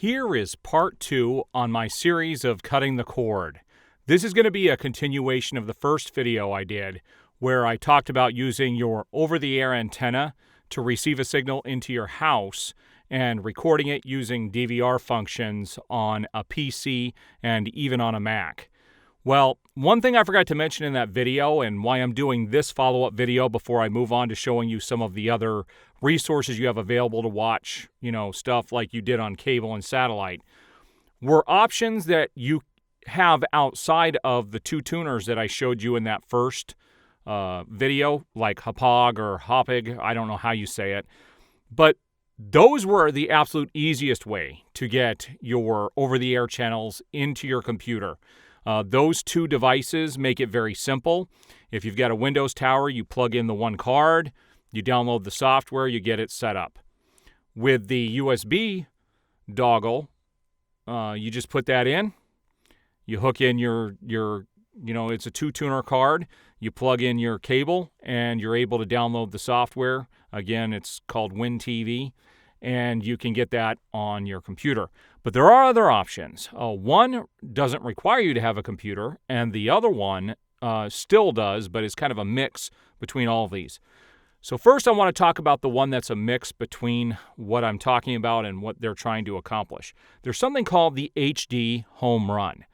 Here is part 2 on my series of cutting the cord. This is going to be a continuation of the first video I did, where I talked about using your over-the-air antenna to receive a signal into your house and recording it using DVR functions on a PC and even on a Mac. Well, one thing I forgot to mention in that video, and why I'm doing this follow-up video before I move on to showing you some of the other resources you have available to watch, stuff like you did on cable and satellite, were options that you have outside of the two tuners that I showed you in that first video, like Hapag or Hopig, I don't know how you say it, but those were the absolute easiest way to get your over-the-air channels into your computer. Those two devices make it very simple. If you've got a Windows tower, you plug in the one card, you download the software, you get it set up. With the USB dongle, you just put that in, you hook in your it's a two-tuner card, you plug in your cable, and you're able to download the software. Again, it's called WinTV, and you can get that on your computer. But there are other options. One doesn't require you to have a computer, and the other one still does, but it's kind of a mix between all of these. So first I want to talk about the one that's a mix between what I'm talking about and what they're trying to accomplish. There's something called the HD Home Run.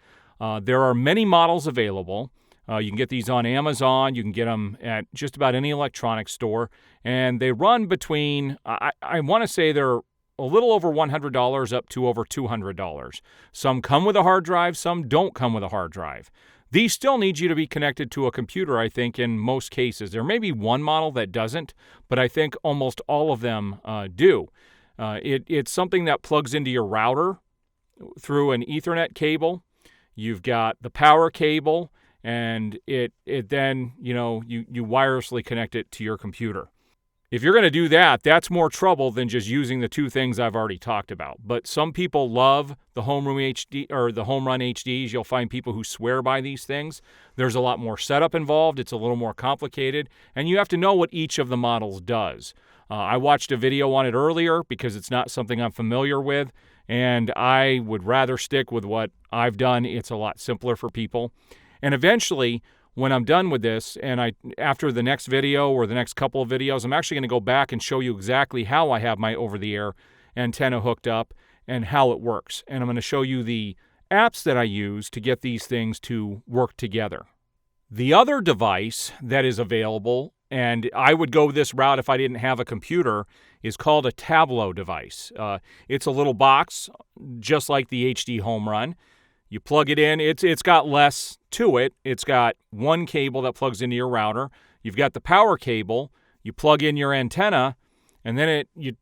There are many models available. You can get these on Amazon. You can get them at just about any electronics store. And they run between, I want to say they're a little over $100 up to over $200. Some come with a hard drive. Some don't come with a hard drive. These still need you to be connected to a computer, I think, in most cases. There may be one model that doesn't, but I think almost all of them do. It's something that plugs into your router through an Ethernet cable. You've got the power cable, and it then, you wirelessly connect it to your computer. If you're going to do that, that's more trouble than just using the two things I've already talked about. But some people love the Home Room HD or the Home Run HDs. You'll find people who swear by these things. There's a lot more setup involved. It's a little more complicated, and you have to know what each of the models does. I watched a video on it earlier because it's not something I'm familiar with, and I would rather stick with what I've done. It's a lot simpler for people. And eventually, when I'm done with this, and after the next video or the next couple of videos, I'm actually going to go back and show you exactly how I have my over-the-air antenna hooked up and how it works. And I'm going to show you the apps that I use to get these things to work together. The other device that is available, and I would go this route if I didn't have a computer, is called a Tablo device. It's a little box, just like the HD Home Run. You plug it in. It's got less to it. It's got one cable that plugs into your router. You've got the power cable. You plug in your antenna, and then you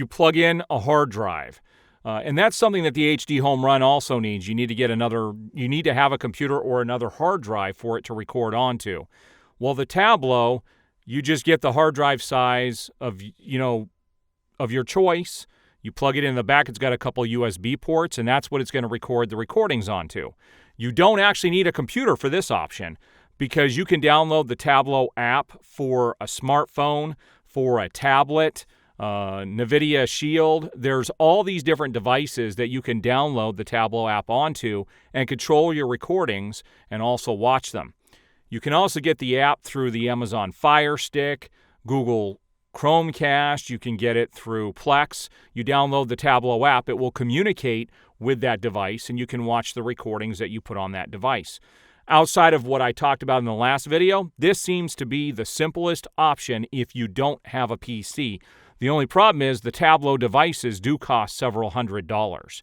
plug in a hard drive. And that's something that the HD Home Run also needs. You need to have a computer or another hard drive for it to record onto. Well, the Tablo, you just get the hard drive size of your choice. You plug it in the back. It's got a couple USB ports, and that's what it's going to record the recordings onto. You don't actually need a computer for this option because you can download the Tablo app for a smartphone, for a tablet, NVIDIA Shield. There's all these different devices that you can download the Tablo app onto and control your recordings and also watch them. You can also get the app through the Amazon Fire Stick, Google Chromecast. You can get it through Plex. You download the Tablo app. It will communicate with that device, and you can watch the recordings that you put on that device. Outside of what I talked about in the last video, this seems to be the simplest option if you don't have a PC. The only problem is the Tablo devices do cost several $100s.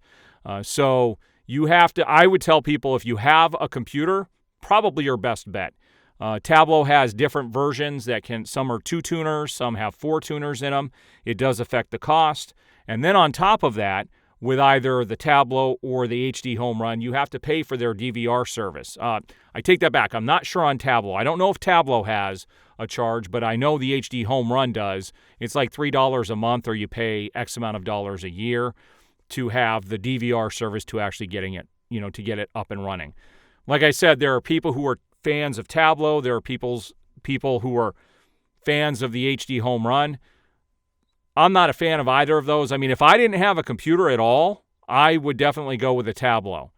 So you have to, I would tell people, if you have a computer, probably your best bet. Tablo has different versions some are 2 tuners, some have 4 tuners in them. It does affect the cost. And then on top of that, with either the Tablo or the HD Home Run, you have to pay for their DVR service. I take that back. I'm not sure on Tablo. I don't know if Tablo has a charge, but I know the HD Home Run does. It's like $3 a month, or you pay X amount of dollars a year to have the DVR service to actually getting it, to get it up and running. Like I said, there are people who are fans of Tablo. There are people who are fans of the HD Home Run. I'm not a fan of either of those. I mean, if I didn't have a computer at all, I would definitely go with a Tablo.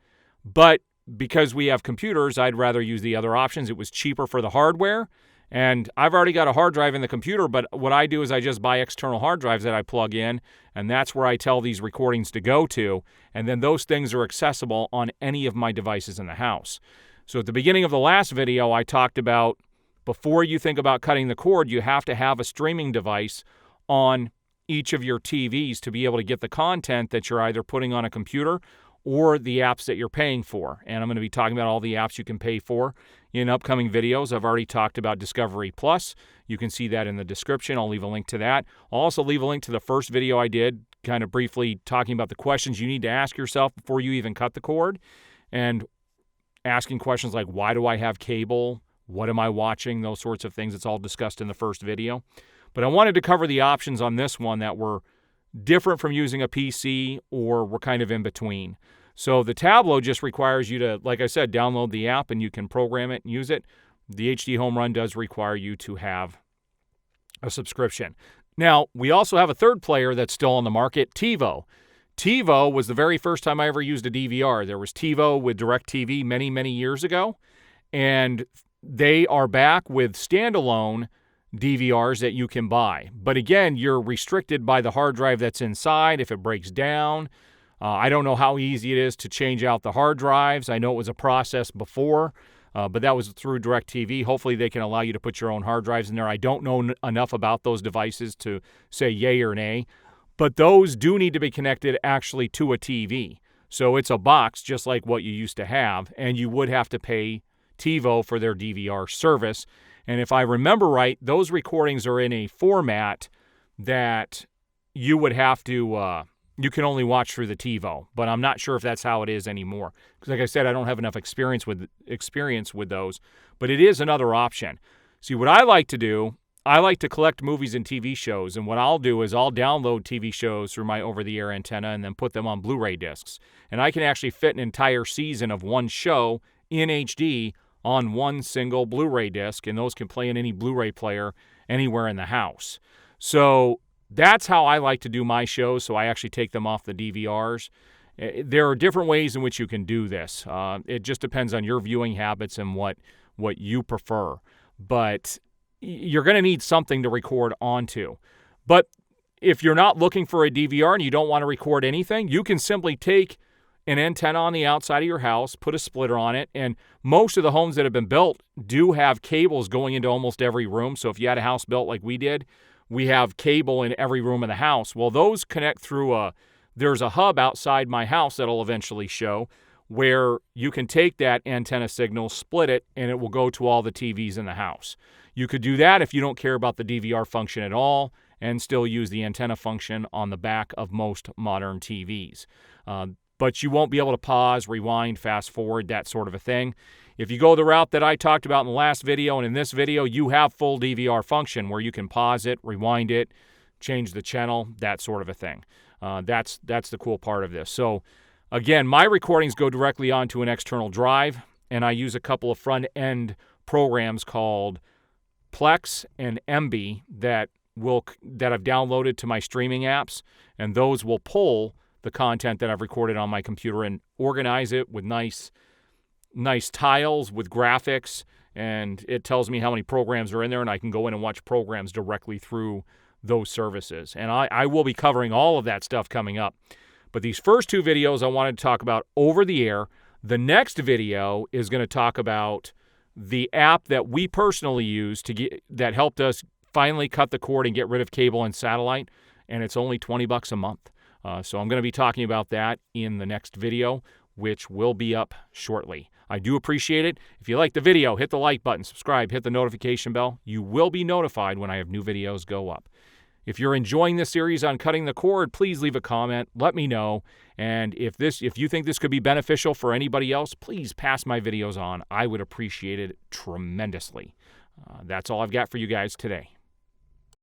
But because we have computers, I'd rather use the other options. It was cheaper for the hardware, and I've already got a hard drive in the computer, but what I do is I just buy external hard drives that I plug in, and that's where I tell these recordings to go to, and then those things are accessible on any of my devices in the house. So at the beginning of the last video, I talked about before you think about cutting the cord, you have to have a streaming device on each of your TVs to be able to get the content that you're either putting on a computer or the apps that you're paying for. And I'm going to be talking about all the apps you can pay for in upcoming videos. I've already talked about Discovery Plus. You can see that in the description. I'll leave a link to that. I'll also leave a link to the first video I did, kind of briefly talking about the questions you need to ask yourself before you even cut the cord, and asking questions like, why do I have cable? What am I watching? Those sorts of things. It's all discussed in the first video. But I wanted to cover the options on this one that were different from using a PC or were kind of in between. So the Tablo just requires you to, like I said, download the app and you can program it and use it. The HD Home Run does require you to have a subscription. Now, we also have a third player that's still on the market, TiVo. TiVo was the very first time I ever used a DVR. There was TiVo with DirecTV many, many years ago, and they are back with standalone DVRs that you can buy. But again, you're restricted by the hard drive that's inside if it breaks down. I don't know how easy it is to change out the hard drives. I know it was a process before, but that was through DirecTV. Hopefully they can allow you to put your own hard drives in there. I don't know enough about those devices to say yay or nay, but those do need to be connected actually to a TV. So it's a box just like what you used to have, and you would have to pay TiVo for their DVR service. And if I remember right, those recordings are in a format that you would have to, you can only watch through the TiVo, but I'm not sure if that's how it is anymore. Because like I said, I don't have enough experience with those, but it is another option. See, what I like to do, I like to collect movies and TV shows, and what I'll do is I'll download TV shows through my over-the-air antenna and then put them on Blu-ray discs. And I can actually fit an entire season of one show in HD on one single Blu-ray disc, and those can play in any Blu-ray player anywhere in the house. So that's how I like to do my shows, so I actually take them off the DVRs. There are different ways in which you can do this. It just depends on your viewing habits and what you prefer. But you're going to need something to record onto. But if you're not looking for a DVR and you don't want to record anything, you can simply take an antenna on the outside of your house, put a splitter on it, and most of the homes that have been built do have cables going into almost every room. So if you had a house built like we did, we have cable in every room in the house. Well, those connect through there's a hub outside my house that'll eventually show where you can take that antenna signal, split it, and it will go to all the TVs in the house. You could do that if you don't care about the DVR function at all and still use the antenna function on the back of most modern TVs. But you won't be able to pause, rewind, fast forward, that sort of a thing. If you go the route that I talked about in the last video and in this video, you have full DVR function where you can pause it, rewind it, change the channel, that sort of a thing. That's the cool part of this. So again, my recordings go directly onto an external drive, and I use a couple of front-end programs called Plex and MB that I've downloaded to my streaming apps, and those will pull the content that I've recorded on my computer and organize it with nice tiles with graphics, and it tells me how many programs are in there, and I can go in and watch programs directly through those services. And I will be covering all of that stuff coming up. But these first two videos I wanted to talk about over the air. The next video is going to talk about the app that we personally use that helped us finally cut the cord and get rid of cable and satellite, and it's only $20 a month. So I'm going to be talking about that in the next video, which will be up shortly. I do appreciate it. If you like the video, hit the like button, subscribe, hit the notification bell. You will be notified when I have new videos go up. If you're enjoying this series on cutting the cord, please leave a comment. Let me know. And if you think this could be beneficial for anybody else, please pass my videos on. I would appreciate it tremendously. That's all I've got for you guys today.